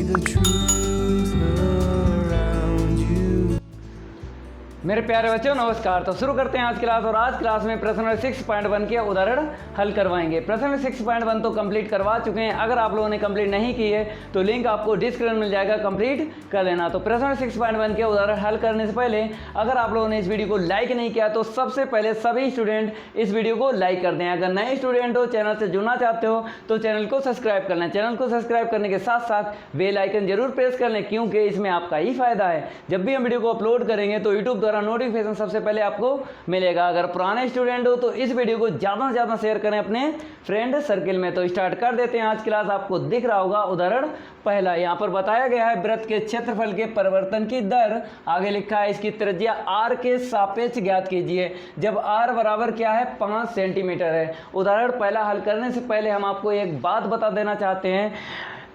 the truth around you. मेरे प्यारे बच्चों नमस्कार। तो शुरू करते हैं आज क्लास। और आज क्लास में प्रश्न 6.1 के उदाहरण हल करवाएंगे। प्रश्न 6.1 तो कंप्लीट करवा चुके हैं। अगर आप लोगों ने कंप्लीट नहीं की है तो लिंक आपको डिस्क्रिप्शन मिल जाएगा, कंप्लीट कर लेना। तो प्रश्न 6.1 के उदाहरण हल करने से पहले अगर आप लोगों ने इस वीडियो को लाइक नहीं किया तो सबसे पहले सभी स्टूडेंट इस वीडियो को लाइक कर दें। अगर नए स्टूडेंट हो, चैनल से जुड़ना चाहते हो तो चैनल को सब्सक्राइब कर लें। चैनल को सब्सक्राइब करने के साथ साथ बेल आइकन जरूर प्रेस कर लें, क्योंकि इसमें आपका ही फायदा है। जब भी हम वीडियो को अपलोड करेंगे तो यूट्यूब द्वारा नोटिफिकेशन सबसे पहले आपको मिलेगा। अगर पुराने स्टूडेंट हो तो इस वीडियो को ज़्यादा से ज़्यादा शेयर करें अपने फ्रेंड सर्किल में। तो स्टार्ट कर देते हैं आज क्लास। आपको दिख रहा होगा उदाहरण पहला। यहाँ पर बताया गया है वृत्त के क्षेत्रफल के परिवर्तन की दर। आगे लिखा है इसकी त्रिज्या r के सापेक्ष ज्ञात कीजिए जब r बराबर क्या है 5 सेंटीमीटर है। उदाहरण पहला हल करने से पहले हम आपको एक बात बता देना चाहते हैं।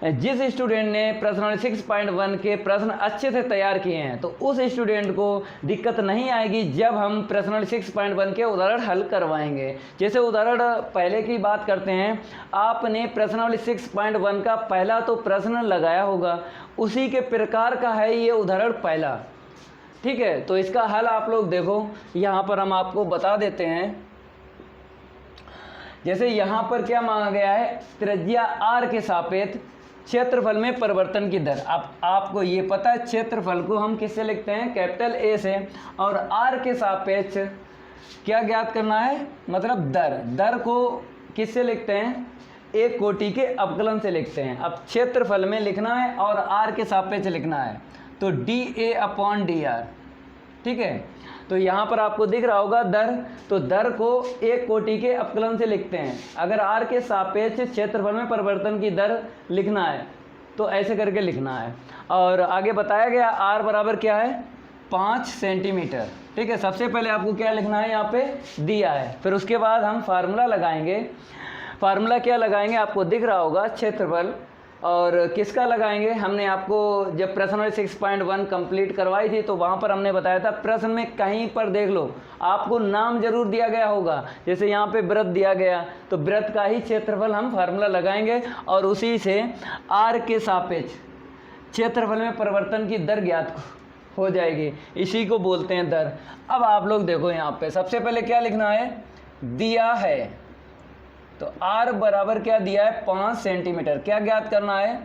जिस स्टूडेंट ने प्रश्न 6.1 के प्रश्न अच्छे से तैयार किए हैं तो उस स्टूडेंट को दिक्कत नहीं आएगी जब हम प्रश्न 6.1 के उदाहरण हल करवाएंगे। जैसे उदाहरण पहले की बात करते हैं, आपने प्रश्न 6.1 का पहला तो प्रश्न लगाया होगा, उसी के प्रकार का है ये उदाहरण पहला। ठीक है, तो इसका हल आप लोग देखो, यहाँ पर हम आपको बता देते हैं। जैसे यहाँ पर क्या मांगा गया है, त्रिज्या r के सापेक्ष क्षेत्रफल में परिवर्तन की दर। आपको ये पता है क्षेत्रफल को हम किससे लिखते हैं, कैपिटल A से, और r के सापेक्ष क्या ज्ञात करना है, मतलब दर को किससे लिखते हैं, एक कोटि के अवकलन से लिखते हैं। अब क्षेत्रफल में लिखना है और r के सापेक्ष लिखना है तो dA/dr। ठीक है, तो यहाँ पर आपको दिख रहा होगा दर, तो दर को एक कोटि के अवकलन से लिखते हैं। अगर r के सापेक्ष क्षेत्रफल में परिवर्तन की दर लिखना है तो ऐसे करके लिखना है। और आगे बताया गया r बराबर क्या है 5 सेंटीमीटर। ठीक है, सबसे पहले आपको क्या लिखना है, यहाँ पे दिया है, फिर उसके बाद हम फार्मूला लगाएंगे। फार्मूला क्या लगाएंगे, आपको दिख रहा होगा क्षेत्रफल, और किसका लगाएंगे, हमने आपको जब प्रश्न 6.1 कंप्लीट करवाई थी तो वहाँ पर हमने बताया था, प्रश्न में कहीं पर देख लो आपको नाम जरूर दिया गया होगा। जैसे यहाँ पे वृत्त दिया गया तो वृत्त का ही क्षेत्रफल हम फार्मूला लगाएंगे और उसी से r के सापेक्ष क्षेत्रफल में परिवर्तन की दर ज्ञात हो जाएगी, इसी को बोलते हैं दर। अब आप लोग देखो यहाँ पे सबसे पहले क्या लिखना है, दिया है तो r बराबर क्या दिया है 5 सेंटीमीटर। क्या ज्ञात करना है,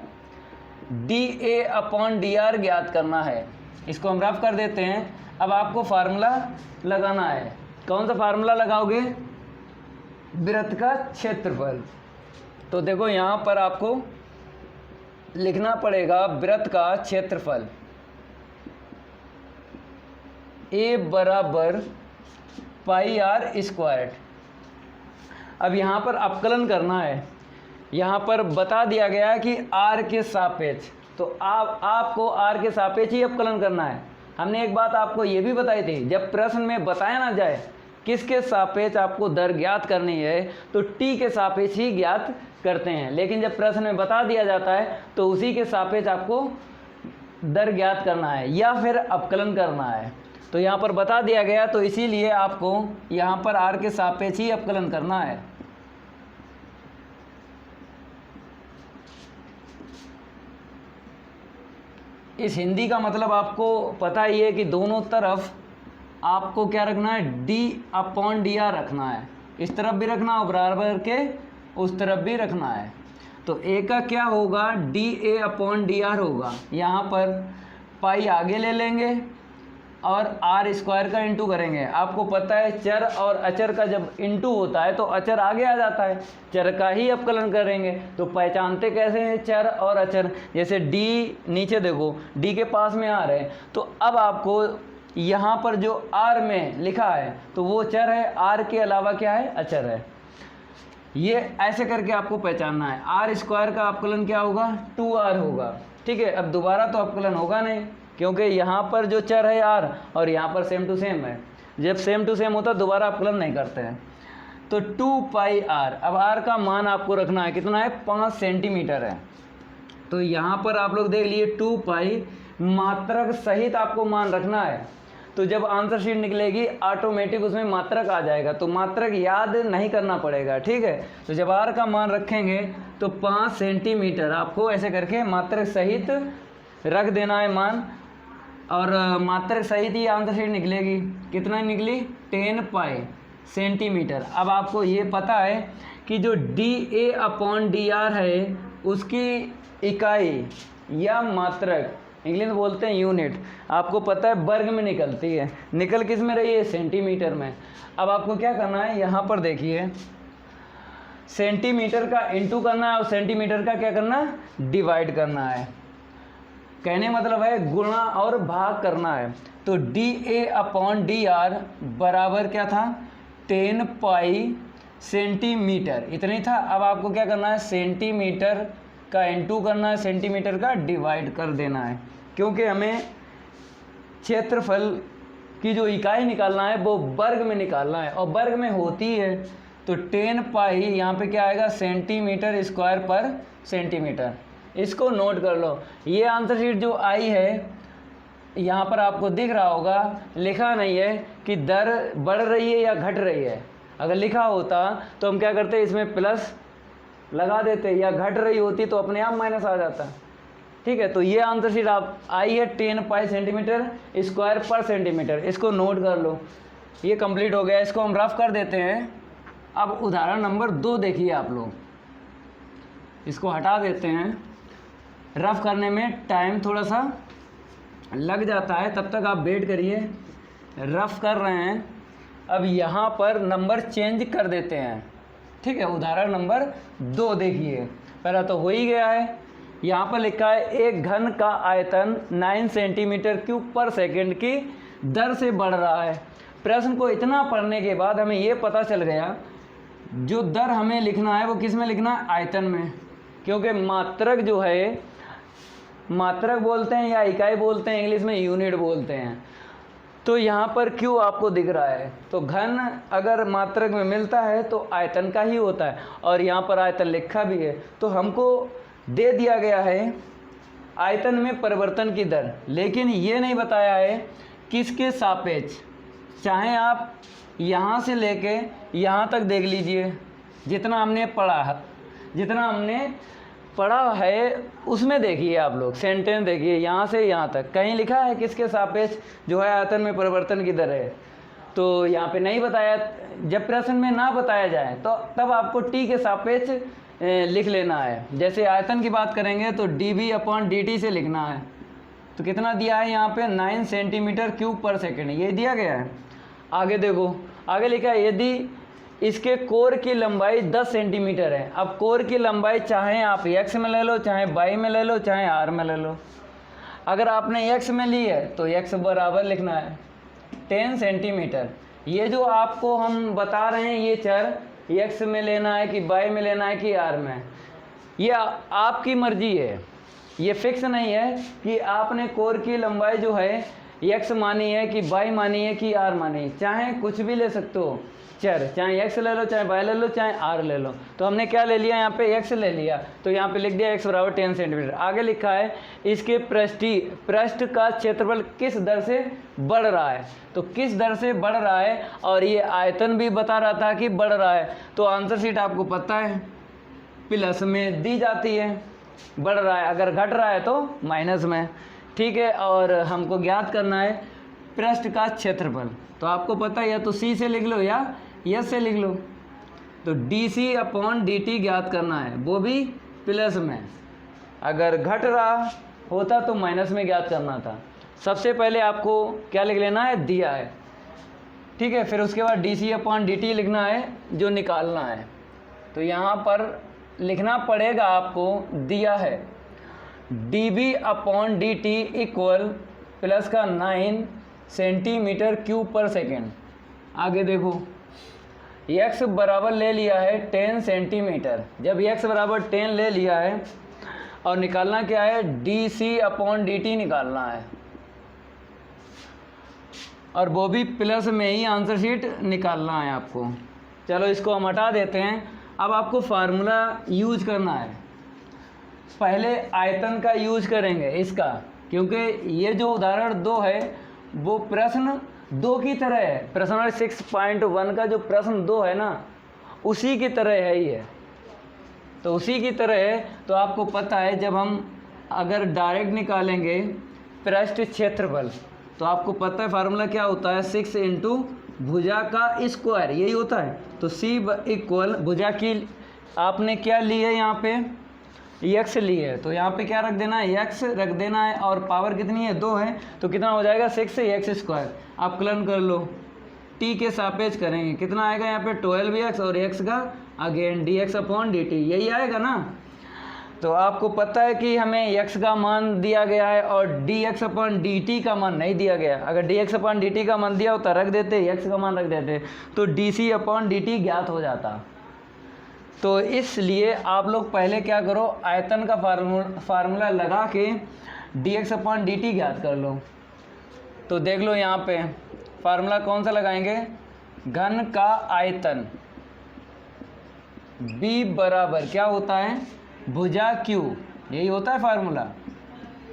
dA/dr ज्ञात करना है। इसको हम रफ कर देते हैं। अब आपको फार्मूला लगाना है। कौन सा फार्मूला लगाओगे, वृत्त का क्षेत्रफल। तो देखो यहाँ पर आपको लिखना पड़ेगा वृत्त का क्षेत्रफल A बराबर πr²। अब यहाँ पर अवकलन करना है। यहाँ पर बता दिया गया है कि r के सापेक्ष, तो आपको r के सापेक्ष ही अवकलन करना है। हमने एक बात आपको ये भी बताई थी, जब प्रश्न में बताया ना जाए किसके सापेक्ष आपको दर ज्ञात करनी है तो t के सापेक्ष ही ज्ञात करते हैं, लेकिन जब प्रश्न में बता दिया जाता है तो उसी के सापेक्ष आपको दर ज्ञात करना है या फिर अवकलन करना है। तो यहाँ पर बता दिया गया तो इसीलिए आपको यहाँ पर r के सापेक्ष ही अवकलन करना है। इस हिंदी का मतलब आपको पता ही है कि दोनों तरफ आपको क्या रखना है, d/dr रखना है। इस तरफ भी रखना और बराबर के उस तरफ भी रखना है। तो a का क्या होगा, dA/dr होगा। यहाँ पर पाई आगे ले लेंगे और r² का इंटू करेंगे। आपको पता है चर और अचर का जब इंटू होता है तो अचर आगे आ जाता है, चर का ही अवकलन करेंगे। तो पहचानते कैसे हैं चर और अचर, जैसे d नीचे देखो d के पास में r है, तो अब आपको यहाँ पर जो r में लिखा है तो वो चर है, r के अलावा क्या है, अचर है। ये ऐसे करके आपको पहचानना है। r² का अवकलन क्या होगा, 2r होगा। ठीक है, अब दोबारा तो अवकलन होगा नहीं, क्योंकि यहाँ पर जो चर है r और यहाँ पर सेम टू सेम है। जब सेम टू सेम होता है दोबारा अवकलन नहीं करते हैं। तो 2πr, अब r का मान आपको रखना है, कितना है 5 सेंटीमीटर है। तो यहाँ पर आप लोग देख लिए 2π मात्रक सहित आपको मान रखना है। तो जब आंसर शीट निकलेगी ऑटोमेटिक उसमें मात्रक आ जाएगा, तो मात्रक याद नहीं करना पड़ेगा। ठीक है, तो जब r का मान रखेंगे तो 5 सेंटीमीटर आपको ऐसे करके मात्रक सहित रख देना है मान, और मात्रक सहित ही आंसर शीट निकलेगी। कितना निकली? 10 पाई सेंटीमीटर। अब आपको ये पता है कि जो dA/dr है उसकी इकाई या मात्रक, इंग्लिश में बोलते हैं यूनिट, आपको पता है वर्ग में निकलती है। निकल किस में रही है? सेंटीमीटर में। अब आपको क्या करना है, यहाँ पर देखिए, सेंटीमीटर का इनटू करना है और सेंटीमीटर का क्या करना है? डिवाइड करना है। कहने मतलब है गुणा और भाग करना है। तो dA/dr बराबर क्या था? 10 पाई सेंटीमीटर, इतना ही था। अब आपको क्या करना है? सेंटीमीटर का इनटू करना है, सेंटीमीटर का डिवाइड कर देना है, क्योंकि हमें क्षेत्रफल की जो इकाई निकालना है वो वर्ग में निकालना है, और वर्ग में होती है तो 10 पाई यहाँ पे क्या आएगा? सेंटीमीटर स्क्वायर पर सेंटीमीटर। इसको नोट कर लो। ये आंसर शीट जो आई है यहाँ पर आपको दिख रहा होगा, लिखा नहीं है कि दर बढ़ रही है या घट रही है। अगर लिखा होता तो हम क्या करते, इसमें प्लस लगा देते, या घट रही होती तो अपने आप माइनस आ जाता। ठीक है, तो ये आंसर शीट आप आई है 10 पाई सेंटीमीटर स्क्वायर पर सेंटीमीटर। इसको नोट कर लो। ये कंप्लीट हो गया, इसको हम रफ कर देते हैं। अब उदाहरण नंबर 2 देखिए आप लोग, इसको हटा देते हैं। रफ करने में टाइम थोड़ा सा लग जाता है, तब तक आप वेट करिए। रफ कर रहे हैं। अब यहाँ पर नंबर चेंज कर देते हैं। ठीक है, उदाहरण नंबर 2 देखिए। पहला तो हो ही गया है, यहाँ पर लिखा है एक घन का आयतन 9 सेंटीमीटर क्यूब पर सेकंड की दर से बढ़ रहा है। प्रश्न को इतना पढ़ने के बाद हमें ये पता चल गया जो दर हमें लिखना है वो किस में लिखना है? आयतन में, क्योंकि मात्रक जो है, मात्रक बोलते हैं या इकाई बोलते हैं, इंग्लिश में यूनिट बोलते हैं। तो यहाँ पर क्यों आपको दिख रहा है? तो घन अगर मात्रक में मिलता है तो आयतन का ही होता है, और यहाँ पर आयतन लिखा भी है। तो हमको दे दिया गया है आयतन में परिवर्तन की दर, लेकिन ये नहीं बताया है किसके सापेक्ष। चाहे आप यहाँ से लेके यहाँ तक देख लीजिए, जितना हमने पढ़ा है उसमें देखिए आप लोग, सेंटेंस देखिए, यहाँ से यहाँ तक कहीं लिखा है किसके सापेक्ष जो है आयतन में परिवर्तन की दर है? तो यहाँ पे नहीं बताया। जब प्रश्न में ना बताया जाए तो तब आपको टी के सापेक्ष लिख लेना है। जैसे आयतन की बात करेंगे तो dV/dt से लिखना है। तो कितना दिया है यहाँ पे? 9 सेंटीमीटर क्यूब पर सेकेंड, ये दिया गया है। आगे देखो, आगे लिखा है यदि इसके कोर की लंबाई 10 सेंटीमीटर है। अब कोर की लंबाई चाहे आप x में ले लो, चाहे y में ले लो, चाहे r में ले लो। अगर आपने x में ली है तो x बराबर लिखना है 10 सेंटीमीटर। ये जो आपको हम बता रहे हैं ये चर, x में लेना है कि y में लेना है कि r में, ये आपकी मर्जी है। ये फिक्स नहीं है कि आपने कोर की लंबाई जो है x मानी है कि y मानी है कि r मानी है। चाहे कुछ भी ले सकते हो चर, चाहे x ले लो, चाहे y ले लो, चाहे r ले लो। तो हमने क्या ले लिया यहाँ पे? x ले लिया, तो यहाँ पे लिख दिया x बराबर 10 सेंटीमीटर। आगे लिखा है इसके पृष्ठ का क्षेत्रफल किस दर से बढ़ रहा है। तो किस दर से बढ़ रहा है, और ये आयतन भी बता रहा था कि बढ़ रहा है। तो आंसर शीट आपको पता है प्लस में दी जाती है, बढ़ रहा है। अगर घट रहा है तो माइनस में। ठीक है, और हमको ज्ञात करना है पृष्ठ का क्षेत्रफल। तो आपको पता है या तो C से लिख लो या S से लिख लो। तो dC/dt ज्ञात करना है, वो भी प्लस में। अगर घट रहा होता तो माइनस में ज्ञात करना था। सबसे पहले आपको क्या लिख लेना है? दिया है। ठीक है, फिर उसके बाद dC/dt लिखना है जो निकालना है। तो यहाँ पर लिखना पड़ेगा आपको, दिया है dV/dt इक्वल प्लस का 9 सेंटीमीटर क्यूब पर सेकेंड। आगे देखो, x बराबर ले लिया है 10 सेंटीमीटर। जब x बराबर 10 ले लिया है और निकालना क्या है? dC/dt निकालना है, और वो भी प्लस में ही आंसर शीट निकालना है आपको। चलो इसको हम हटा देते हैं। अब आपको फार्मूला यूज करना है। पहले आयतन का यूज करेंगे इसका, क्योंकि ये जो उदाहरण 2 है वो प्रश्न 2 की तरह है। प्रश्न 6.1 का जो प्रश्न 2 है ना, उसी की तरह है ये। तो उसी की तरह है, तो आपको पता है जब हम अगर डायरेक्ट निकालेंगे पृष्ठ क्षेत्रफल, तो आपको पता है फार्मूला क्या होता है, 6 इंटू भुजा का स्क्वायर, यही होता है। तो C इक्वल भुजा की आपने क्या ली है यहाँ पे, x ली है, तो यहाँ पे क्या रख देना है, x रख देना है, और पावर कितनी है, 2 है, तो कितना हो जाएगा 6x स्क्वायर। आप कलन कर लो, t के सापेक्ष करेंगे, कितना आएगा यहाँ पे 12x, और x का अगेन dx अपॉन dt, यही आएगा ना। तो आपको पता है कि हमें x का मान दिया गया है और dx अपॉन dt का मान नहीं दिया गया। अगर dx अपॉन dt का मान दिया होता रख देते, x का मान रख देते, तो dc अपॉन dt ज्ञात हो जाता। तो इसलिए आप लोग पहले क्या करो, आयतन का फार्मूला लगा के dx अपॉन dt ज्ञात कर लो। तो देख लो यहाँ पे फार्मूला कौन सा लगाएंगे, घन का आयतन b बराबर क्या होता है, भुजा q, यही होता है फार्मूला,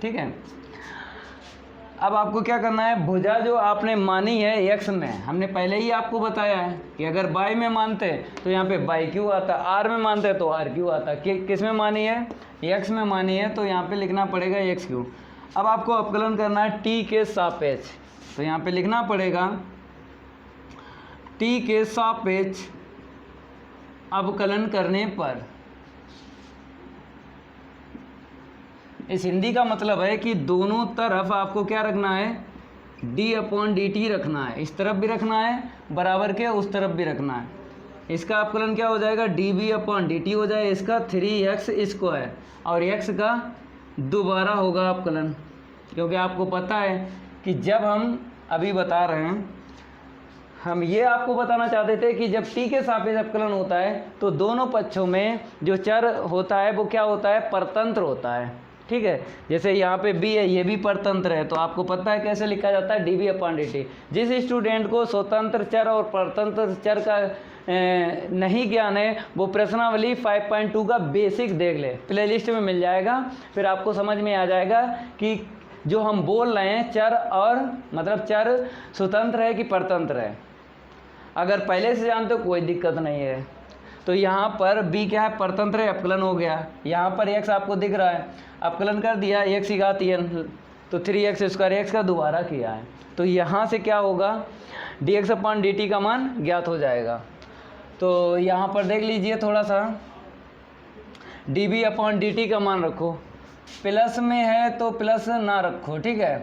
ठीक है। अब आपको क्या करना है, भुजा जो आपने मानी है x में, हमने पहले ही आपको बताया है कि अगर y में मानते तो यहाँ पे बाई क्यू आता, r में मानते तो आर क्यू आता। किस में मानी है, x में मानी है, तो यहाँ पे लिखना पड़ेगा एक्स क्यू। अब आपको अवकलन करना है t के सापेक्ष, तो यहाँ पे लिखना पड़ेगा t के सापेक्ष अवकलन करने पर, इस हिंदी का मतलब है कि दोनों तरफ आपको क्या रखना है, d अपॉन डी टी रखना है, इस तरफ भी रखना है बराबर के, उस तरफ भी रखना है। इसका अवकलन क्या हो जाएगा, D B upon D T हो जाए, इसका 3x स्क्वायर, और x का दोबारा होगा अवकलन, क्योंकि आपको पता है कि जब हम अभी बता रहे हैं, हम ये आपको बताना चाहते थे कि जब t के सापेक्ष अवकलन होता है तो दोनों पक्षों में जो चर होता है वो क्या होता है, परतंत्र होता है, ठीक है। जैसे यहाँ पे b है, ये भी परतंत्र है, तो आपको पता है कैसे लिखा जाता है, dv अपॉन dt। जिस स्टूडेंट को स्वतंत्र चर और परतंत्र चर का नहीं ज्ञान है, वो प्रश्नावली 5.2 का बेसिक देख ले, प्लेलिस्ट में मिल जाएगा, फिर आपको समझ में आ जाएगा कि जो हम बोल रहे हैं चर और मतलब चर स्वतंत्र है कि परतंत्र है। अगर पहले से जानते हो कोई दिक्कत नहीं है। तो यहाँ पर b क्या है, परतंत्र है, अवकलन हो गया। यहाँ पर x आपको दिख रहा है, अवकलन कर दिया, x की घात n, तो 3x स्क्वायर, x का दोबारा किया है, तो यहाँ से क्या होगा, dx अपॉन dt का मान ज्ञात हो जाएगा। तो यहाँ पर देख लीजिए थोड़ा सा, db अपॉन dt का मान रखो, प्लस में है तो प्लस ना रखो, ठीक है,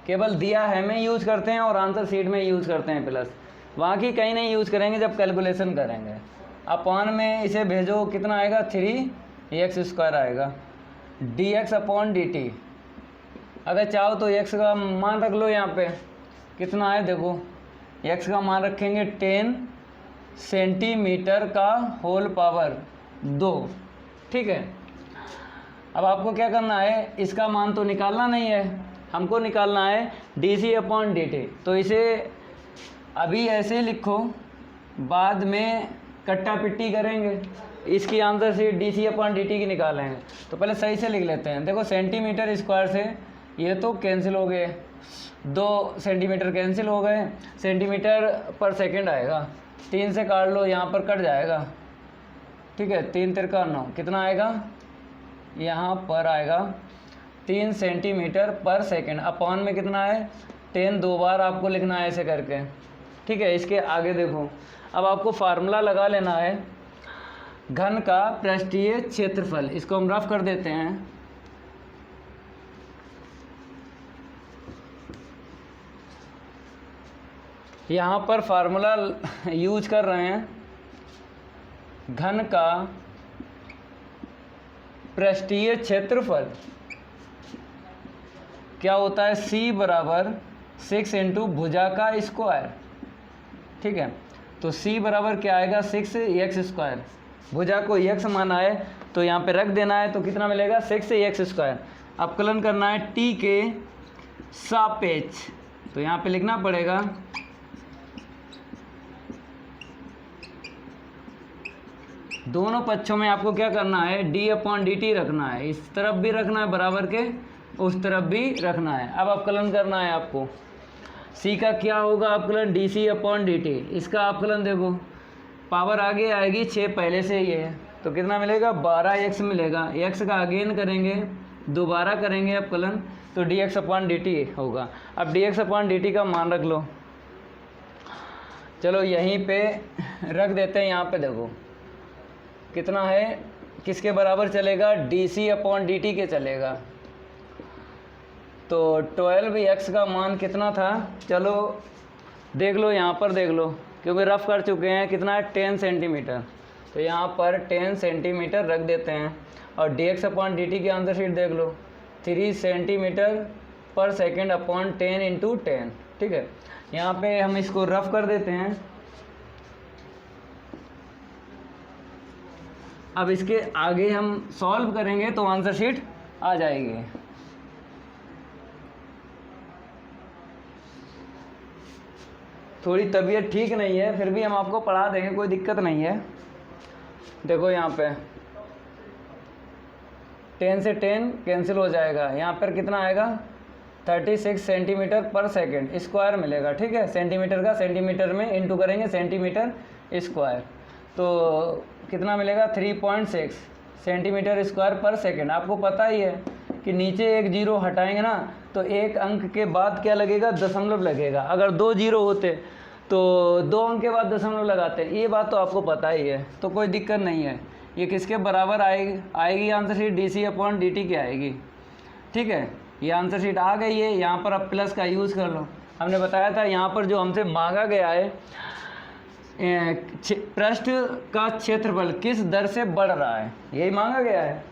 केवल दिया है में यूज़ करते हैं और आंसर शीट में यूज़ करते हैं प्लस, वहाँ की कहीं नहीं यूज़ करेंगे जब कैलकुलेशन करेंगे। अपॉन में इसे भेजो, कितना आएगा, 3x स्क्वायर आएगा, dx अपॉन dt। अगर चाहो तो x का मान रख लो, यहाँ पे कितना है देखो, x का मान रखेंगे 10 सेंटीमीटर का होल पावर 2, ठीक है। अब आपको क्या करना है, इसका मान तो निकालना नहीं है, हमको निकालना है dc अपॉन dt। तो इसे अभी ऐसे लिखो, बाद में कट्टा पिट्टी करेंगे, इसकी आंसर से dc अपॉन dt की निकालेंगे। तो पहले सही से लिख लेते हैं, देखो सेंटीमीटर स्क्वायर से ये तो कैंसिल हो गए, 2 सेंटीमीटर कैंसिल हो गए, सेंटीमीटर पर सेकंड आएगा, 3 से काट लो, यहाँ पर कट जाएगा, ठीक है, 3 तिरका 9, कितना आएगा, यहाँ पर आएगा 3 सेंटीमीटर पर सेकंड। अपॉन में कितना है, 10 दो बार आपको लिखना है ऐसे करके, ठीक है। इसके आगे देखो, अब आपको फार्मूला लगा लेना है घन का पृष्ठीय क्षेत्रफल, इसको हम रफ कर देते हैं। यहाँ पर फार्मूला यूज कर रहे हैं, घन का पृष्ठीय क्षेत्रफल क्या होता है, c बराबर 6 इंटू भुजा का स्क्वायर, ठीक है। तो c बराबर क्या आएगा, 6x स्क्वायर, भुजा को x माना है तो यहाँ पे रख देना है, तो कितना मिलेगा, 6x स्क्वायर। अवकलन करना है t के सापेक्ष, तो यहाँ पे लिखना पड़ेगा दोनों पक्षों में आपको क्या करना है, d अपॉन dt रखना है, इस तरफ भी रखना है बराबर के, उस तरफ भी रखना है। अब अवकलन करना है आपको, c का क्या होगा अवकलन, dc अपॉन dt। इसका अवकलन देखो, पावर आगे आएगी 6 पहले से ही है, तो कितना मिलेगा 12x मिलेगा। x का अगेन करेंगे, दोबारा करेंगे अपकलन, तो dx अपॉन dt होगा। अब dx अपॉन dt का मान रख लो। चलो यहीं पे रख देते हैं, यहाँ पे देखो कितना है, किसके बराबर चलेगा, dc अपॉन dt के चलेगा। तो 12x का मान कितना था, चलो देख लो, यहाँ पर देख लो, क्योंकि रफ कर चुके हैं। कितना है 10 सेंटीमीटर, तो यहाँ पर 10 सेंटीमीटर रख देते हैं। और dx अपॉन dt की आंसर शीट देख लो, 3 सेंटीमीटर पर सेकेंड अपॉन 10 इंटू 10। ठीक है, यहाँ पे हम इसको रफ कर देते हैं। अब इसके आगे हम सॉल्व करेंगे तो आंसर शीट आ जाएगी। थोड़ी तबीयत ठीक नहीं है, फिर भी हम आपको पढ़ा देंगे, कोई दिक्कत नहीं है। देखो यहाँ पे 10 से 10 कैंसिल हो जाएगा, यहाँ पर कितना आएगा 36 सेंटीमीटर पर सेकेंड स्क्वायर मिलेगा। ठीक है, सेंटीमीटर का सेंटीमीटर में इंटू करेंगे सेंटीमीटर स्क्वायर, तो कितना मिलेगा 3.6 सेंटीमीटर स्क्वायर पर सेकेंड। आपको पता ही है कि नीचे एक जीरो हटाएंगे ना, तो एक अंक के बाद क्या लगेगा, दशमलव लगेगा। अगर 2 जीरो होते तो 2 अंक के बाद दशमलव लगाते, ये बात तो आपको पता ही है, तो कोई दिक्कत नहीं है। ये किसके बराबर आएगी answer sheet, dc upon dt की आएगी। ठीक है, ये आंसर शीट आ गई है। यहाँ पर अब प्लस का यूज़ कर लो। हमने बताया था यहाँ पर जो हमसे मांगा गया है, पृष्ठ का क्षेत्रफल किस दर से बढ़ रहा है, यही मांगा गया है,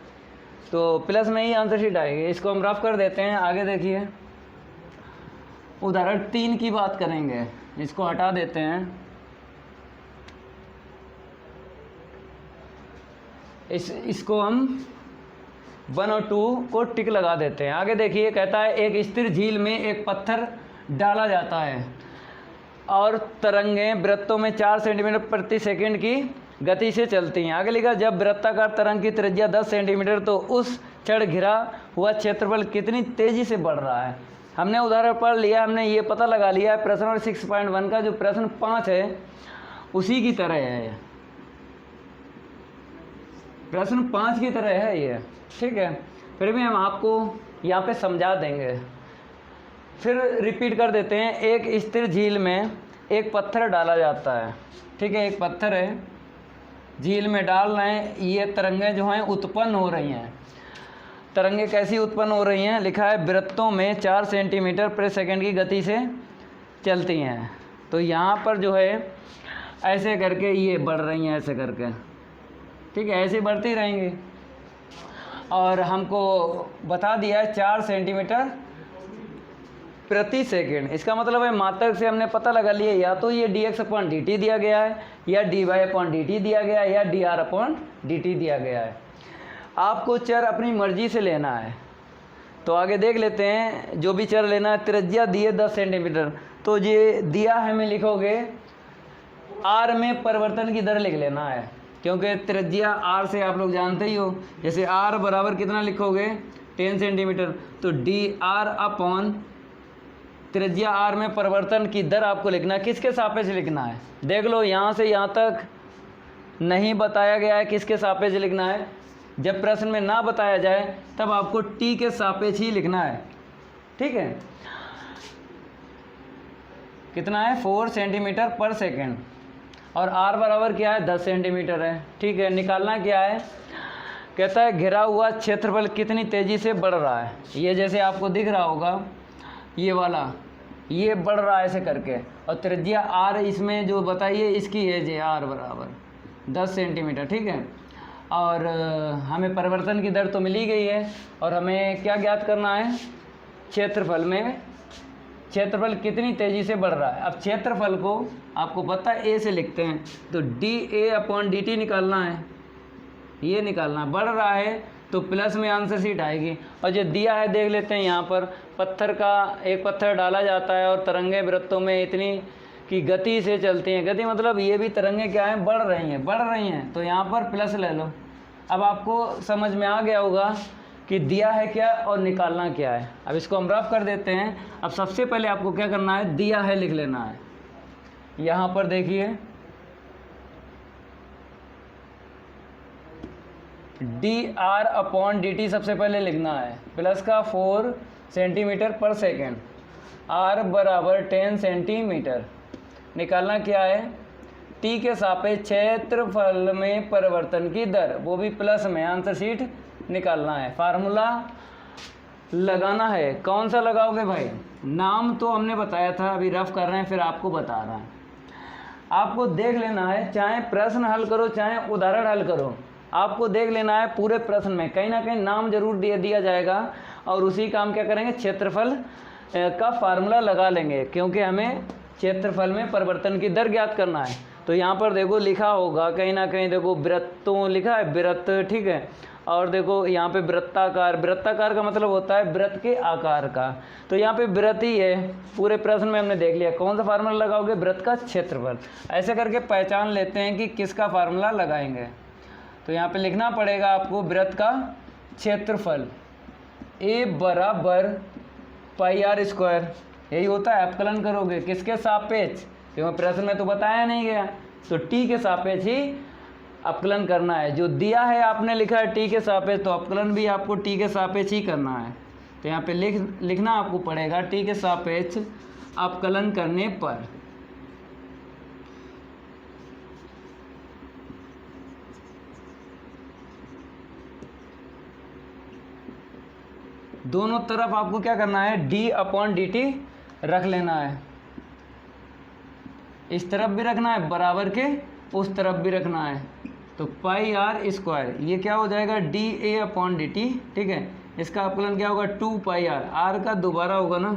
तो प्लस में ही आंसर शीट आएगी। इसको हम रफ कर देते हैं। आगे देखिए, उदाहरण 3 की बात करेंगे, इसको हटा देते हैं। इसको हम 1 और 2 को टिक लगा देते हैं। आगे देखिए, कहता है एक स्थिर झील में एक पत्थर डाला जाता है और तरंगें वृत्तों में 4 सेंटीमीटर प्रति सेकंड की गति से चलती हैं। आगे लिखा, जब वृत्ताकार तरंग की त्रिज्या 10 सेंटीमीटर तो उस क्षण घिरा हुआ क्षेत्रफल कितनी तेज़ी से बढ़ रहा है। हमने उदाहरण पढ़ लिया, हमने ये पता लगा लिया है। प्रश्न नंबर 6.1 का जो प्रश्न 5 है उसी की तरह है, प्रश्न 5 की तरह है ये। ठीक है, फिर भी हम आपको यहाँ पे समझा देंगे। फिर रिपीट कर देते हैं। एक स्थिर झील में एक पत्थर डाला जाता है। ठीक है, एक पत्थर है, झील में डाल रहे हैं, ये तरंगें जो हैं उत्पन्न हो रही हैं। तरंगें कैसी उत्पन्न हो रही हैं, लिखा है वृत्तों में 4 सेंटीमीटर प्रति सेकंड की गति से चलती हैं। तो यहाँ पर जो है ऐसे करके ये बढ़ रही हैं, ऐसे करके। ठीक है, ऐसे बढ़ती रहेंगी। और हमको बता दिया है 4 सेंटीमीटर प्रति सेकंड, इसका मतलब है मात्रक से हमने पता लगा लिया, या तो ये dx अपॉन dt दिया गया है, या dy अपॉन dt दिया गया है, या dr अपॉन dt दिया गया है। आपको चर अपनी मर्जी से लेना है। तो आगे देख लेते हैं, जो भी चर लेना है। त्रिज्या दिए 10 सेंटीमीटर, तो ये दिया है में लिखोगे r में परिवर्तन की दर लिख लेना है, क्योंकि त्रिज्या r से आप लोग जानते ही हो। जैसे r बराबर कितना लिखोगे 10 सेंटीमीटर, तो dr अपॉन त्रिज्या r में परिवर्तन की दर आपको लिखना है। किसके सापेक्ष लिखना है, देख लो, यहाँ से यहाँ तक नहीं बताया गया है किसके सापेक्ष लिखना है। जब प्रश्न में ना बताया जाए तब आपको t के सापेक्ष ही लिखना है। ठीक है, कितना है 4 सेंटीमीटर पर सेकेंड, और r बराबर क्या है 10 सेंटीमीटर है। ठीक है, निकालना क्या है, कहता है घिरा हुआ क्षेत्रफल कितनी तेज़ी से बढ़ रहा है। ये जैसे आपको दिख रहा होगा, ये वाला, ये बढ़ रहा है ऐसे करके, और त्रिज्या r इसमें जो बताइए इसकी है जे r बराबर 10 सेंटीमीटर। ठीक है, और हमें परिवर्तन की दर तो मिली गई है, और हमें क्या ज्ञात करना है, क्षेत्रफल में क्षेत्रफल कितनी तेज़ी से बढ़ रहा है। अब क्षेत्रफल को आपको पता है a से लिखते हैं, तो dA अपॉन dt निकालना है, ये निकालना। बढ़ रहा है तो प्लस में आंसर शीट आएगी। और जो दिया है देख लेते हैं, यहाँ पर एक पत्थर डाला जाता है और तरंगें वृत्तों में इतनी की गति से चलती हैं। गति मतलब ये भी तरंगें क्या हैं, बढ़ रही हैं, तो यहाँ पर प्लस ले लो। अब आपको समझ में आ गया होगा कि दिया है क्या और निकालना क्या है। अब इसको हम रफ कर देते हैं। अब सबसे पहले आपको क्या करना है, दिया है लिख लेना है। यहाँ पर देखिए D R upon D T सबसे पहले लिखना है, प्लस का 4 सेंटीमीटर पर सेकेंड, आर बराबर 10 सेंटीमीटर। निकालना क्या है, टी के सापेक्ष क्षेत्रफल में परिवर्तन की दर, वो भी प्लस में, आंसर शीट निकालना है। फार्मूला लगाना है, कौन सा लगाओगे भाई, नाम तो हमने बताया था, अभी रफ कर रहे हैं, फिर आपको बता रहा है। आपको देख लेना है, चाहे प्रश्न हल करो चाहे उदाहरण हल करो, आपको देख लेना है पूरे प्रश्न में कहीं ना कहीं नाम जरूर दिया जाएगा, और उसी का हम क्या करेंगे, क्षेत्रफल का फार्मूला लगा लेंगे, क्योंकि हमें क्षेत्रफल में परिवर्तन की दर ज्ञात करना है। तो यहाँ पर देखो लिखा होगा कहीं ना कहीं, देखो वृत्तों लिखा है, वृत्त, ठीक है, और देखो यहाँ पे वृत्ताकार, वृत्ताकार का मतलब होता है वृत्त के आकार का, तो यहाँ पे वृत्त ही है। पूरे प्रश्न में हमने देख लिया, कौन सा फार्मूला लगाओगे, वृत्त का क्षेत्रफल। ऐसे करके पहचान लेते हैं कि किसका फार्मूला लगाएंगे। तो यहाँ पे लिखना पड़ेगा आपको वृत्त का क्षेत्रफल, ए बराबर पाई आर स्क्वायर, यही होता है। अपकलन करोगे किसके सापेक्ष, क्योंकि प्रश्न में तो बताया नहीं गया, तो टी के सापेक्ष ही अपकलन करना है। जो दिया है आपने लिखा है टी के सापेक्ष, तो अपकलन भी आपको टी के सापेक्ष ही करना है। तो यहाँ पे लिखना आपको पड़ेगा टी के सापेक्ष अपकलन करने पर दोनों तरफ आपको क्या करना है, डी अपॉन डी टी रख लेना है। इस तरफ भी रखना है, बराबर के उस तरफ भी रखना है। तो पाई आर स्क्वायर, ये क्या हो जाएगा, D A upon D T, ठीक है। इसका अपकलन क्या होगा, 2 पाई आर, आर का दोबारा होगा ना,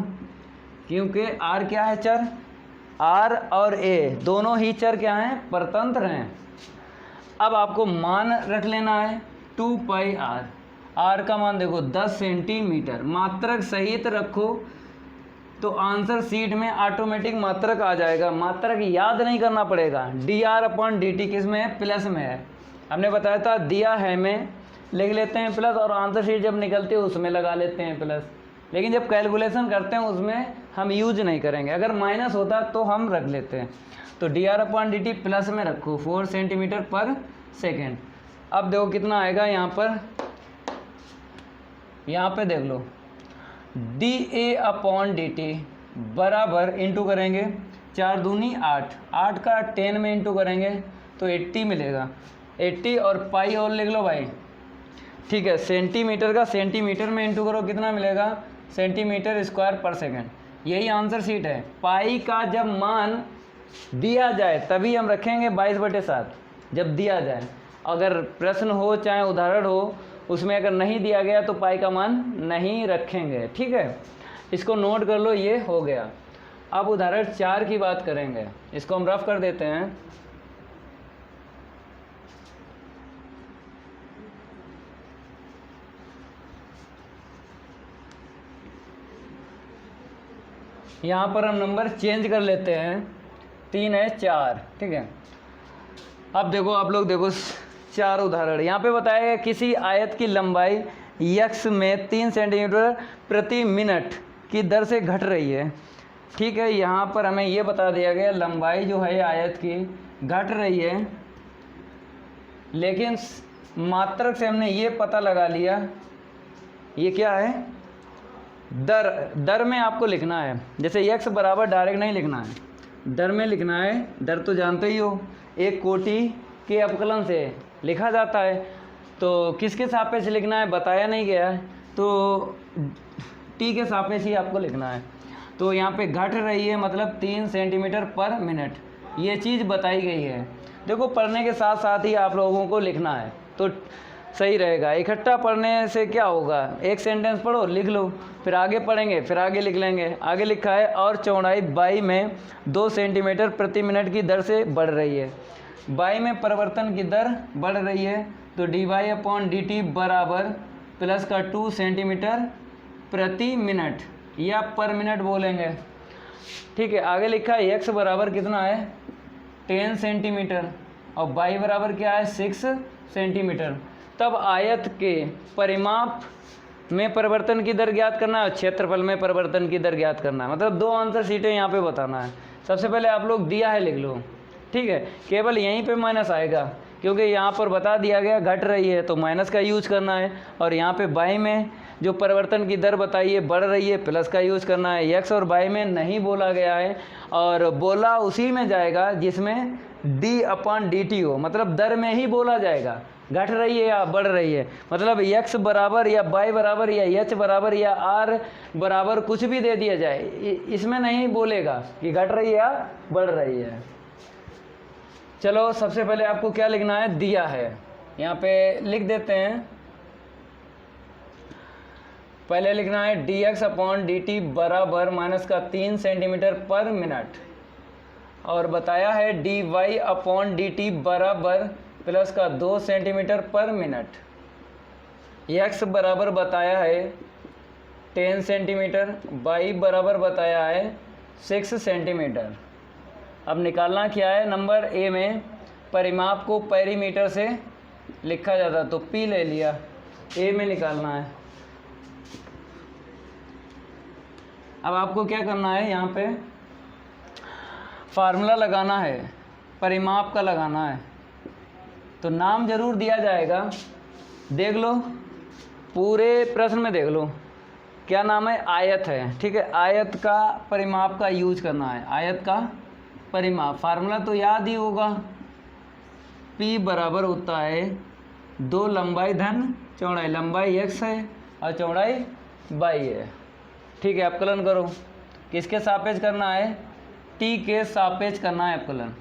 क्योंकि आर क्या है, चर, आर और ए दोनों ही चर क्या हैं, परतंत्र हैं। अब आपको मान रख लेना है 2 पाई आर, आर का मान देखो 10 सेंटीमीटर, मात्रक सहित रखो तो आंसर सीट में ऑटोमेटिक मात्रक आ जाएगा, मात्रक याद नहीं करना पड़ेगा। D R upon D T किस में है, प्लस में है। हमने बताया था दिया है में लिख लेते हैं प्लस, और आंसर शीट जब निकलती है उसमें लगा लेते हैं प्लस, लेकिन जब कैलकुलेशन करते हैं उसमें हम यूज नहीं करेंगे। अगर माइनस होता तो हम रख लेते हैं। तो D R upon D T plus में रखो 4 सेंटीमीटर पर सेकेंड। अब देखो कितना आएगा, यहाँ पे देख लो, D A upon D T बराबर इंटू करेंगे 4 दूनी 8, 8 का 10 में इंटू करेंगे तो 80 मिलेगा, 80 और पाई और लिख लो भाई, ठीक है। सेंटीमीटर का सेंटीमीटर में इंटू करो, कितना मिलेगा, सेंटीमीटर स्क्वायर पर सेकेंड, यही आंसर शीट है। पाई का जब मान दिया जाए तभी हम रखेंगे 22/7, जब दिया जाए। अगर प्रश्न हो चाहे उदाहरण हो, उसमें अगर नहीं दिया गया तो पाई का मान नहीं रखेंगे, ठीक है। इसको नोट कर लो, ये हो गया। अब उदाहरण 4 की बात करेंगे, इसको हम रफ कर देते हैं। यहाँ पर हम नंबर चेंज कर लेते हैं, 3 है 4, ठीक है। अब देखो आप लोग देखो 4 उदाहरण यहाँ पे बताया गया, किसी आयत की लंबाई यक्स में 3 सेंटीमीटर प्रति मिनट की दर से घट रही है, ठीक है। यहाँ पर हमें ये बता दिया गया लंबाई जो है आयत की घट रही है, लेकिन मात्रक से हमने ये पता लगा लिया, ये क्या है, दर में आपको लिखना है। जैसे यक्स बराबर डायरेक्ट नहीं लिखना है, दर में लिखना है। दर तो जानते ही हो, एक कोटि के अपकलन से लिखा जाता है, तो किसके सापेक्ष लिखना है बताया नहीं गया है, तो टी के सापेक्ष ही आपको लिखना है। तो यहाँ पे घट रही है मतलब 3 सेंटीमीटर पर मिनट, ये चीज़ बताई गई है। देखो पढ़ने के साथ साथ ही आप लोगों को लिखना है तो सही रहेगा। इकट्ठा पढ़ने से क्या होगा, एक सेंटेंस पढ़ो लिख लो, फिर आगे पढ़ेंगे, फिर आगे लिख लेंगे। आगे लिखा है और चौड़ाई बाई में 2 सेंटीमीटर प्रति मिनट की दर से बढ़ रही है। बाई में परिवर्तन की दर बढ़ रही है, तो D Y upon D T बराबर प्लस का 2 सेंटीमीटर प्रति मिनट, या पर मिनट बोलेंगे, ठीक है। आगे लिखा है एक्स बराबर कितना है, 10 सेंटीमीटर, और वाई बराबर क्या है, 6 सेंटीमीटर। तब आयत के परिमाप में परिवर्तन की दर ज्ञात करना है और क्षेत्रफल में परिवर्तन की दर ज्ञात करना है। मतलब 2 आंसर शीटें यहाँ पे बताना है। सबसे पहले आप लोग दिया है लिख लो, ठीक है। केवल यहीं पे माइनस आएगा, क्योंकि यहाँ पर बता दिया गया घट रही है तो माइनस का यूज करना है, और यहाँ पे बाई में जो परिवर्तन की दर बताई है बढ़ रही है प्लस का यूज करना है। एक्स और बाई में नहीं बोला गया है, और बोला उसी में जाएगा जिसमें d/dt हो, मतलब दर में ही बोला जाएगा। घट रही है या बढ़ रही है, मतलब x बराबर या y बराबर या h बराबर या r बराबर कुछ भी दे दिया जाए, इसमें नहीं बोलेगा कि घट रही है या बढ़ रही है। चलो सबसे पहले आपको क्या लिखना है, दिया है, यहाँ पे लिख देते हैं। पहले लिखना है dx/dt बराबर माइनस का 3 सेंटीमीटर पर मिनट, और बताया है dy/dt बराबर प्लस का 2 सेंटीमीटर पर मिनट। x बराबर बताया है 10 सेंटीमीटर, y बराबर बताया है 6 सेंटीमीटर। अब निकालना क्या है, नंबर ए में परिमाप को पेरीमीटर से लिखा जाता, तो p ले लिया, ए में निकालना है। अब आपको क्या करना है, यहाँ पे फार्मूला लगाना है, परिमाप का लगाना है, तो नाम जरूर दिया जाएगा। देख लो पूरे प्रश्न में, देख लो क्या नाम है, आयत है, ठीक है। आयत का परिमाप का यूज करना है, आयत का परिमाप। फार्मूला तो याद ही होगा, P बराबर होता है 2 लंबाई धन चौड़ाई, लंबाई x है और चौड़ाई y है, ठीक है। अवकलन करो, किसके सापेक्ष करना है, t के सापेक्ष करना है अवकलन।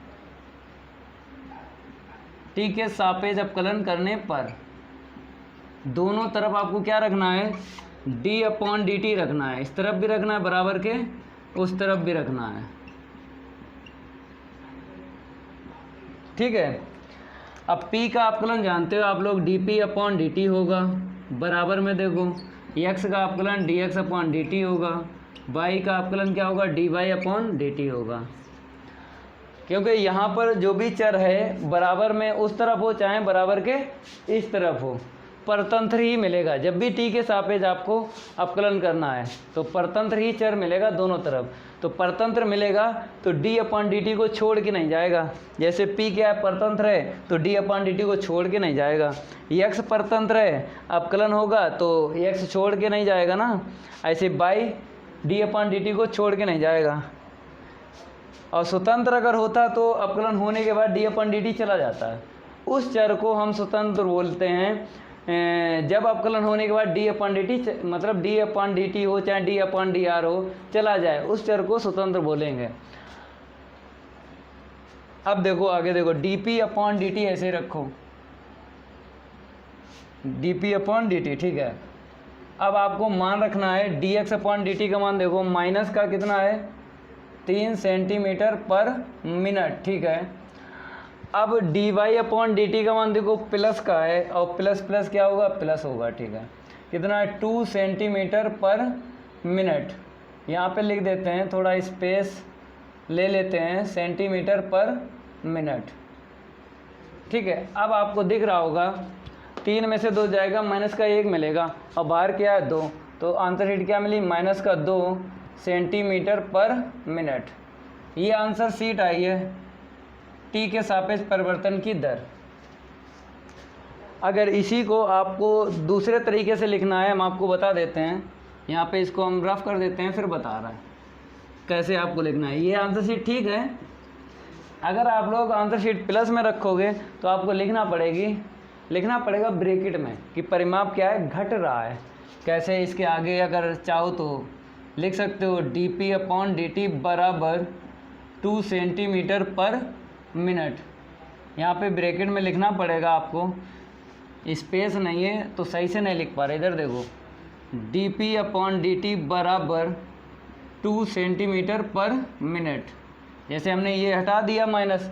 t के सापेक्ष अवकलन करने पर दोनों तरफ आपको क्या रखना है, d/dt रखना है, इस तरफ भी रखना है बराबर के, उस तरफ भी रखना है, ठीक है। अब p का अवकलन जानते हो आप लोग, dp/dt होगा, बराबर में देखो x का अवकलन dx/dt होगा, y का अवकलन क्या होगा, dy/dt होगा। क्योंकि यहाँ पर जो भी चर है बराबर में उस तरफ हो चाहे बराबर के इस तरफ हो, परतंत्र ही मिलेगा। जब भी t के सापेक्ष आपको अवकलन करना है तो परतंत्र ही चर मिलेगा दोनों तरफ, तो परतंत्र मिलेगा तो d/dt को छोड़ के नहीं जाएगा। जैसे p क्या है, परतंत्र है, तो d/dt को छोड़ के नहीं जाएगा। x परतंत्र है, अवकलन होगा तो x छोड़ के नहीं जाएगा ना, ऐसे y d/dt को छोड़ के नहीं जाएगा। और स्वतंत्र अगर होता तो अवकलन होने के बाद d/dt चला जाता है, उस चर को हम स्वतंत्र बोलते हैं। जब अवकलन होने के बाद d/dt मतलब d/dt हो चाहे d/dr हो चला जाए, उस चर को स्वतंत्र बोलेंगे। अब देखो आगे, देखो dp/dt ऐसे रखो, dp/dt, ठीक है। अब आपको मान रखना है dx/dt का मान, देखो माइनस का कितना है, 3 सेंटीमीटर पर मिनट, ठीक है। अब dy/dt का मान देखो प्लस का है, और प्लस प्लस क्या होगा, प्लस होगा, ठीक है। कितना है, 2 सेंटीमीटर पर मिनट। यहाँ पे लिख देते हैं, थोड़ा स्पेस ले लेते हैं, सेंटीमीटर पर मिनट, ठीक है। अब आपको दिख रहा होगा 3 में से 2 जाएगा, माइनस का 1 मिलेगा, और बाहर क्या है 2, तो आंसर शीट क्या मिली, माइनस का 2 सेंटीमीटर पर मिनट। ये आंसर शीट आई है, t के सापेक्ष परिवर्तन की दर। अगर इसी को आपको दूसरे तरीके से लिखना है, हम आपको बता देते हैं, यहाँ पे इसको हम रफ कर देते हैं, फिर बता रहा है कैसे आपको लिखना है। ये आंसर शीट ठीक है। अगर आप लोग आंसर शीट प्लस में रखोगे तो आपको लिखना पड़ेगा ब्रैकेट में कि परिमाप क्या है, घट रहा है। कैसे, इसके आगे अगर चाहो तो लिख सकते हो dp/dt बराबर 2 सेंटीमीटर पर मिनट। यहाँ पे ब्रैकेट में लिखना पड़ेगा आपको, स्पेस नहीं है तो सही से नहीं लिख पा रहे। इधर देखो dp/dt बराबर 2 सेंटीमीटर पर मिनट। जैसे हमने ये हटा दिया माइनस,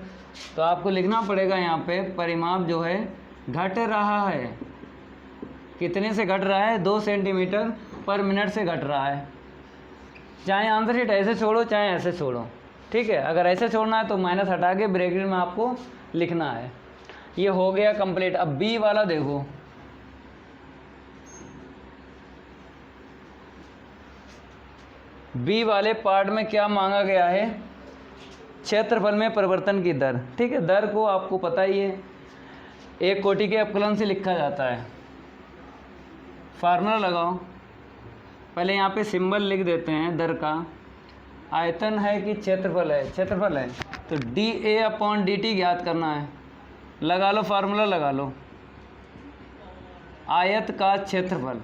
तो आपको लिखना पड़ेगा यहाँ पे परिमाप जो है घट रहा है। कितने से घट रहा है, 2 सेंटीमीटर पर मिनट से घट रहा है। चाहे आंसर शीट ऐसे छोड़ो चाहे ऐसे छोड़ो, ठीक है। अगर ऐसे छोड़ना है तो माइनस हटा के ब्रैकेट में आपको लिखना है। ये हो गया कंप्लीट। अब बी वाला देखो, बी वाले पार्ट में क्या मांगा गया है, क्षेत्रफल में परिवर्तन की दर, ठीक है। दर को आपको पता ही है, एक कोटि के अपकलन से लिखा जाता है। फार्मूला लगाओ, पहले यहाँ पे सिंबल लिख देते हैं दर का। आयतन है कि क्षेत्रफल है? क्षेत्रफल है, तो dA/dt ज्ञात करना है। लगा लो, फार्मूला लगा लो। आयत का क्षेत्रफल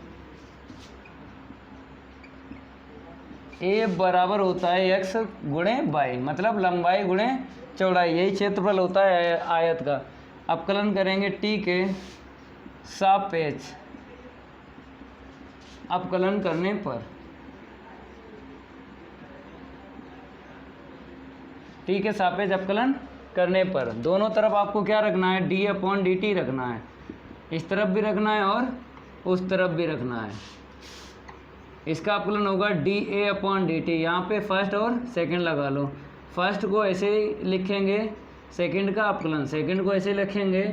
A बराबर होता है x गुणे y, मतलब लंबाई गुणे चौड़ाई, यही क्षेत्रफल होता है आयत का। अपकलन करेंगे t के सापेक्ष अपकलन करने पर, t के सापेक्ष अपकलन करने पर दोनों तरफ आपको क्या रखना है? d/dt रखना है। इस तरफ भी रखना है और उस तरफ भी रखना है। इसका अपकलन होगा dA/dt। यहाँ पे फर्स्ट और सेकंड लगा लो। फर्स्ट को ऐसे लिखेंगे, सेकंड का अपकलन, सेकंड को ऐसे लिखेंगे,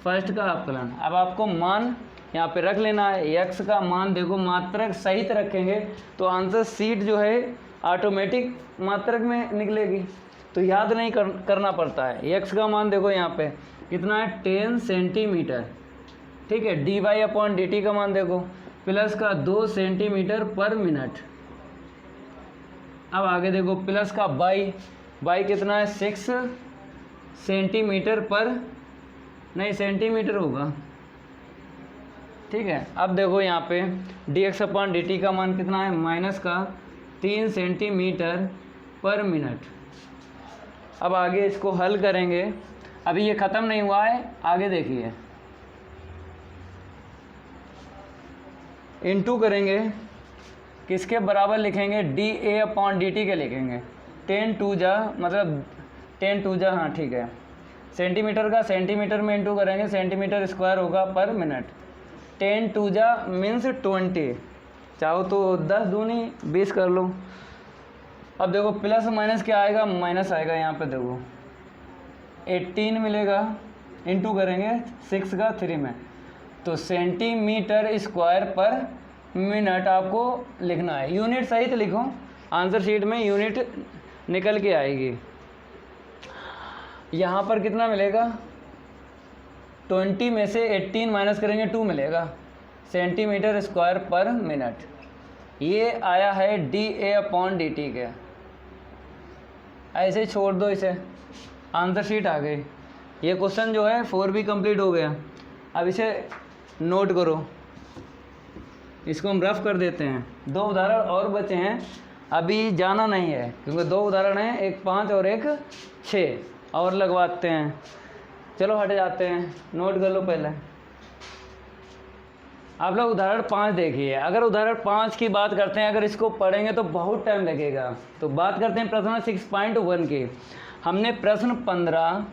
फर्स्ट का अपकलन। अब आपको मान यहाँ पे रख लेना है। x का मान देखो मात्रक सहित रखेंगे तो आंसर शीट जो है ऑटोमेटिक मात्रक में निकलेगी, तो याद नहीं करना पड़ता है। x का मान देखो यहाँ पे कितना है? 10 सेंटीमीटर, ठीक है। dy/dt का मान देखो प्लस का 2 सेंटीमीटर पर मिनट। अब आगे देखो प्लस का y कितना है? 6 सेंटीमीटर पर, नहीं सेंटीमीटर होगा, ठीक है। अब देखो यहाँ पे dx/dt का मान कितना है? माइनस का 3 सेंटीमीटर पर मिनट। अब आगे इसको हल करेंगे, अभी ये ख़त्म नहीं हुआ है, आगे देखिए। इनटू करेंगे, किसके बराबर लिखेंगे? dA/dt के लिखेंगे। 10 2 जा, मतलब 10 2 जा, हाँ ठीक है। सेंटीमीटर का सेंटीमीटर में इनटू करेंगे, सेंटीमीटर स्क्वायर होगा पर मिनट। 10 2 जा मीन्स 20, चाहो तो 10 दूनी 20 कर लो। अब देखो प्लस माइनस क्या आएगा? माइनस आएगा। यहाँ पे देखो 18 मिलेगा, इनटू करेंगे 6 का 3 में, तो सेंटीमीटर स्क्वायर पर मिनट आपको लिखना है। यूनिट सहित लिखो, आंसर शीट में यूनिट निकल के आएगी। यहाँ पर कितना मिलेगा? 20 में से 18 माइनस करेंगे 2 मिलेगा, सेंटीमीटर स्क्वायर पर मिनट। ये आया है dA/dt के। ऐसे छोड़ दो इसे, आंसर शीट आ गई। ये क्वेश्चन जो है 4 भी कंप्लीट हो गया। अब इसे नोट करो, इसको हम रफ कर देते हैं। 2 उदाहरण और बचे हैं, अभी जाना नहीं है क्योंकि 2 उदाहरण हैं, एक 5 और एक 6 और लगवाते हैं। चलो हट जाते हैं, नोट कर लो पहले। आप लोग उदाहरण 5 देखिए। अगर उदाहरण 5 की बात करते हैं, अगर इसको पढ़ेंगे तो बहुत टाइम लगेगा। तो बात करते हैं प्रश्न 6.1 की। हमने प्रश्न 15,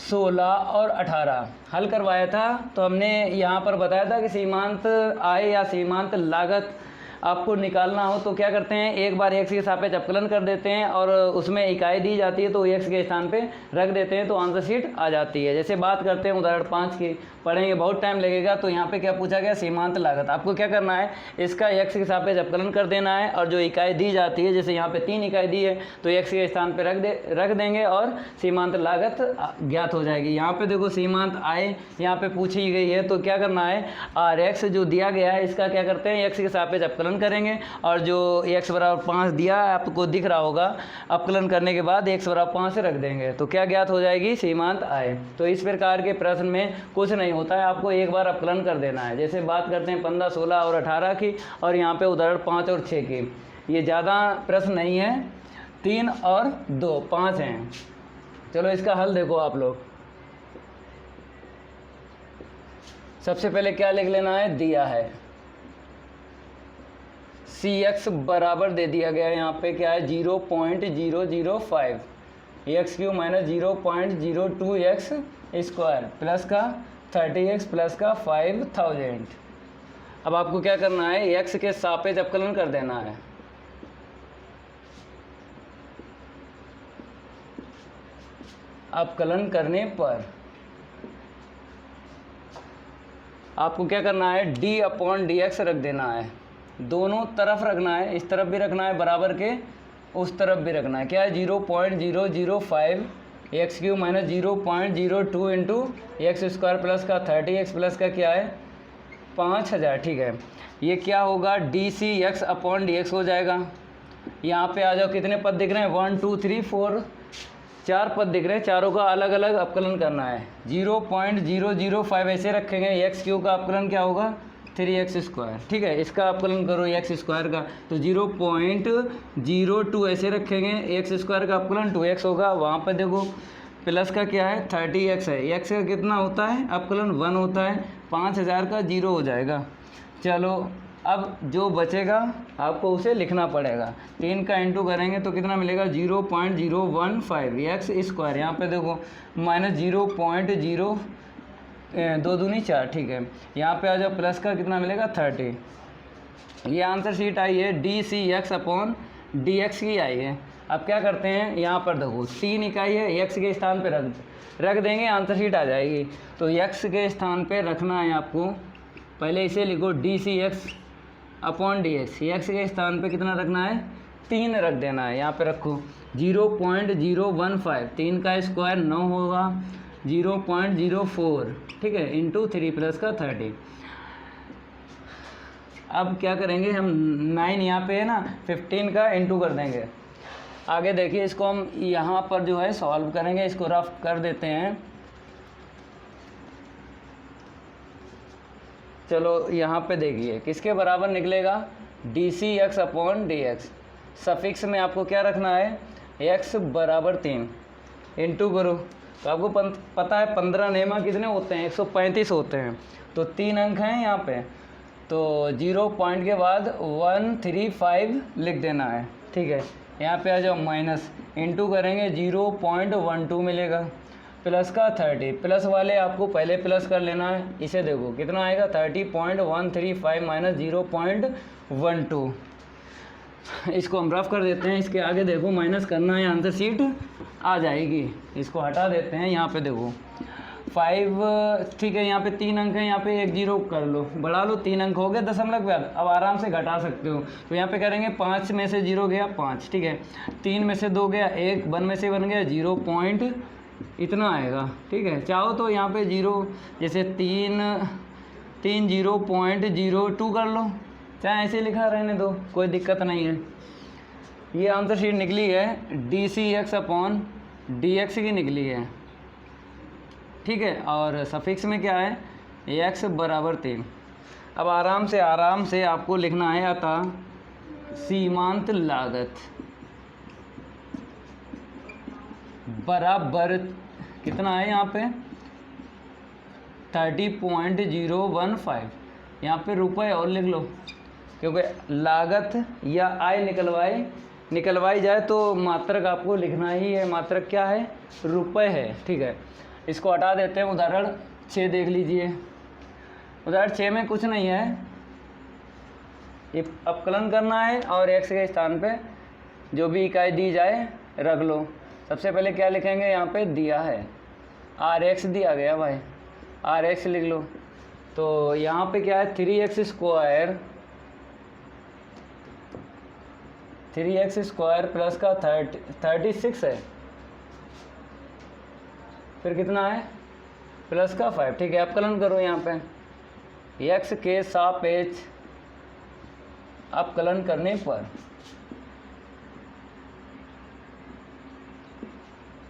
16 और 18 हल करवाया था। तो हमने यहाँ पर बताया था कि सीमांत आय या सीमांत लागत आपको निकालना हो तो क्या करते हैं, एक बार x के सापेक्ष अपकलन कर देते हैं और उसमें इकाई दी जाती है तो x के स्थान पे रख देते हैं तो आंसर शीट आ जाती है। जैसे बात करते हैं उदाहरण 5 की, पढ़ेंगे बहुत टाइम लगेगा। तो यहाँ पे क्या पूछा गया? सीमांत लागत। आपको क्या करना है, इसका x के सापेक्ष अपकलन कर देना है और जो इकाई दी जाती है, जैसे यहाँ पे 3 इकाई दी है तो x के स्थान पे रख देंगे और सीमांत लागत ज्ञात हो जाएगी। यहाँ पे देखो सीमांत आय यहाँ पे पूछी गई है तो क्या करना है, rx जो दिया गया है इसका क्या करते हैं, x के सापेक्ष अपकलन करेंगे और जो x बराबर 5 दिया आपको दिख रहा होगा, अपकलन करने के बाद x बराबर 5 से रख देंगे तो क्या ज्ञात हो जाएगी, सीमांत आय। तो इस प्रकार के प्रश्न में कुछ नहीं होता है, आपको एक बार अपकलन कर देना है। जैसे बात करते हैं 15, 16 और 18 की और यहाँ पे उदाहरण 5 और 6 की। ये ज़्यादा प्रश्न नहीं है, 3 और 2, 5 हैं। चलो इसका हल देखो आप लोग। सबसे पहले क्या लिख लेना है, दिया है cx बराबर दे दिया गया है, यहाँ पे क्या है 0.005 x³ minus 0.02x square plus का 30x प्लस का 5000। अब आपको क्या करना है, x के सापेक्ष अपकलन कर देना है। अपकलन करने पर आपको क्या करना है, d/dx रख देना है। दोनों तरफ रखना है, इस तरफ भी रखना है बराबर के, उस तरफ भी रखना है। क्या है 0.005 x cube minus 0.02 into x square plus का 30x प्लस का क्या है 5000, ठीक है। ये क्या होगा D C X upon D X हो जाएगा। यहाँ पे आ जाओ, कितने पद दिख रहे हैं 1 2 3 4 4 पद दिख रहे हैं, चारों का अलग अलग अपकलन करना है। 0.005 ऐसे रखेंगे, एक्स क्यूब का अपकलन क्या होगा 3x स्क्वायर, ठीक है। इसका अपकलन करो एक्स स्क्वायर का, तो 0.02 ऐसे रखेंगे, एक्स स्क्वायर का अपकलन 2x होगा। वहाँ पर देखो प्लस का क्या है 30x है, x का कितना होता है अपकलन 1 होता है, 5000 का 0 हो जाएगा। चलो अब जो बचेगा आपको उसे लिखना पड़ेगा, 3 का इंटू करेंगे तो कितना मिलेगा 0.015 एक्स स्क्वायर। यहाँ पे देखो माइनस 0.0 2 दूनी 4, ठीक है। यहाँ पे आ जाओ प्लस का कितना मिलेगा 30। ये आंसर शीट आई है D C X upon D X की आई है। अब क्या करते हैं, यहाँ पर देखो 3 इकाई है, एक्स के स्थान पे रख देंगे, आंसर शीट आ जाएगी। तो एक्स के स्थान पे रखना है आपको, पहले इसे लिखो D C X upon D X. एक्स के स्थान पे कितना रखना है 3 रख देना है, यहाँ पे रखो 0.015, 3 का स्क्वायर 9 होगा 0.04, ठीक है, इंटू 3 प्लस का 30। अब क्या करेंगे हम 9 यहाँ पे है ना, 15 का इंटू कर देंगे। आगे देखिए इसको हम यहाँ पर जो है सॉल्व करेंगे, इसको रफ कर देते हैं। चलो यहाँ पे देखिए किसके बराबर निकलेगा D C X upon D X. Suffix में आपको क्या रखना है x बराबर 3 इंटू करो, तो आपको पता है 15 नेमा कितने होते हैं 135 होते हैं, तो 3 अंक हैं यहाँ पे, तो 0 पॉइंट के बाद 135 लिख देना है, ठीक है। यहाँ पे आ जाओ माइनस, इंटू करेंगे 0.12 मिलेगा, प्लस का 30, प्लस वाले आपको पहले प्लस कर लेना है। इसे देखो कितना आएगा 30.135 माइनस 0.12, इसको हम रफ कर देते हैं। इसके आगे देखो माइनस करना है, आंसर शीट आ जाएगी। इसको हटा देते हैं, यहाँ पे देखो 5, ठीक है। यहाँ पे 3 अंक है, यहाँ पे 1 0 कर लो, बढ़ा लो, 3 अंक हो गए दशमलव के बाद, अब आराम से घटा सकते हो। तो यहाँ पे करेंगे 5 में से 0 गया 5, ठीक है, 3 में से 2 गया 1, 1 में से 1 गया 0 पॉइंट इतना आएगा, ठीक है। चाहो तो यहाँ पे 0 जैसे 3 0.02 कर लो, चाहे ऐसे लिखा रहने दो, कोई दिक्कत नहीं है। ये आंसर शीट निकली है D C X upon D X की निकली है, ठीक है। और सफिक्स में क्या है x बराबर 3। अब आराम से आपको लिखना है, अतः सीमांत लागत बराबर कितना है यहाँ पे 30.015, यहाँ पे रुपए और लिख लो, क्योंकि लागत या आय निकलवाई जाए तो मात्रक आपको लिखना ही है। मात्रक क्या है रुपए है, ठीक है। इसको हटा देते हैं। उदाहरण 6 देख लीजिए। उदाहरण 6 में कुछ नहीं है, ये अपकलन करना है और x के स्थान पे जो भी इकाई दी जाए रख लो। सबसे पहले क्या लिखेंगे, यहाँ पे दिया है rx दिया गया भाई, rx लिख लो। तो यहाँ पे क्या है 3x स्क्वायर प्लस का 36 है, फिर कितना है प्लस का 5, ठीक है। अपकलन करो, यहाँ पे x के सापेक्ष अपकलन करने पर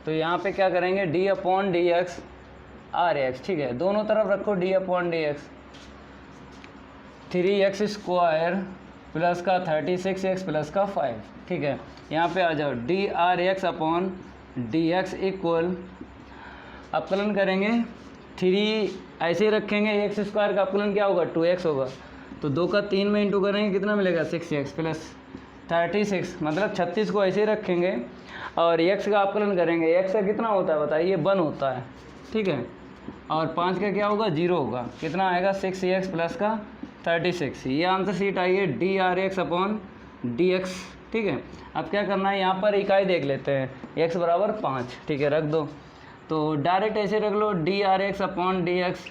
तो यहाँ पे क्या करेंगे d upon D X R X, ठीक है। दोनों तरफ रखो d upon D X, 3x square plus का 36x प्लस का 5, ठीक है। यहाँ पे आ जाओ D R X upon D X equal, अपकलन करेंगे 3 ऐसे ही रखेंगे, एक्स स्क्वायर का अपकलन क्या होगा 2x होगा, तो 2 का 3 में इंटू करेंगे कितना मिलेगा 6x प्लस 36, मतलब 36 को ऐसे ही रखेंगे और x का अपकलन करेंगे। x का कितना होता है बताइए 1 होता है, ठीक है। और 5 का क्या होगा 0 होगा, कितना आएगा 6x प्लस का 36। ये आंसर शीट आई है D R X upon D x, ठीक है। अब क्या करना है, यहाँ पर इकाई देख लेते हैं, x बराबर 5, ठीक है, रख दो। तो डायरेक्ट ऐसे रख लो D R X upon D X,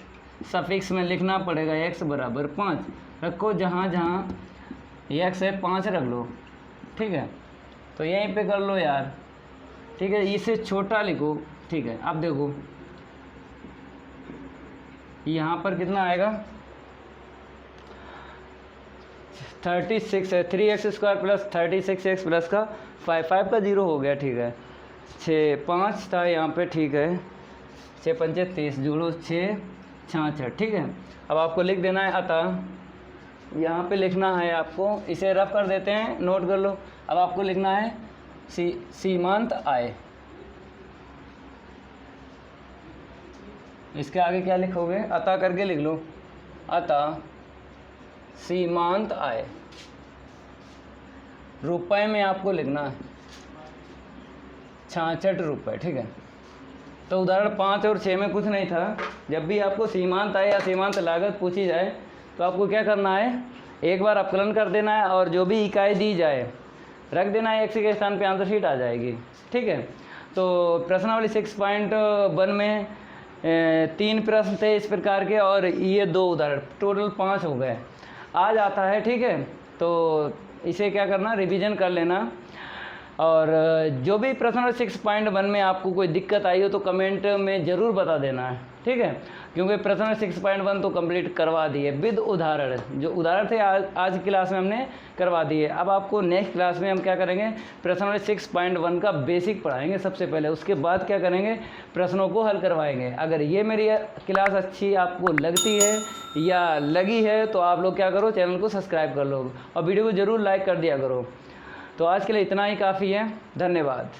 suffix में लिखना पड़ेगा x बराबर 5, रखो जहाँ जहाँ x है 5 रख लो, ठीक है। तो यहीं पे कर लो यार, ठीक है। इससे छोटा लिखो ठीक है, अब देखो यहाँ पर कितना आएगा 36 है, 3x² प्लस 36x प्लस का 5 का 0 हो गया, ठीक है। 6 5 था यहाँ पे, ठीक है। 6 पंचे 30 जोड़ो 6 66, ठीक है। अब आपको लिख देना है अतः, यहाँ पे लिखना है आपको, इसे रफ कर देते हैं, नोट कर लो। अब आपको लिखना है सीमांत आय। इसके आगे क्या लिखोगे, अतः करके लिख लो, अतः सीमांत आय रुपए में आपको लिखना है 66 रुपये, ठीक है। तो उदाहरण 5 और 6 में कुछ नहीं था। जब भी आपको सीमांत आय या सीमांत लागत पूछी जाए तो आपको क्या करना है, एक बार अपकलन कर देना है और जो भी इकाई दी जाए रख देना है, x के स्थान पे आंसर शीट आ जाएगी, ठीक है। तो प्रश्नावली 6.1 में 3 प्रश्न थे इस प्रकार के और ये 2 उदाहरण, टोटल 5 हो गए। आज आता है, ठीक है। तो इसे क्या करना, रिवीजन कर लेना। और जो भी प्रश्न 6.1 में आपको कोई दिक्कत आई हो तो कमेंट में ज़रूर बता देना है, ठीक है। क्योंकि प्रश्न 6.1 तो कंप्लीट करवा दिए विद उदाहरण, जो उदाहरण थे आज की क्लास में हमने करवा दिए। अब आपको नेक्स्ट क्लास में हम क्या करेंगे, प्रश्न 6.1 का बेसिक पढ़ाएंगे सबसे पहले, उसके बाद क्या करेंगे, प्रश्नों को हल करवाएंगे। अगर ये मेरी क्लास अच्छी आपको लगती है या लगी है तो आप लोग क्या करो, चैनल को सब्सक्राइब कर लो और वीडियो को ज़रूर लाइक कर दिया करो। तो आज के लिए इतना ही काफ़ी है, धन्यवाद।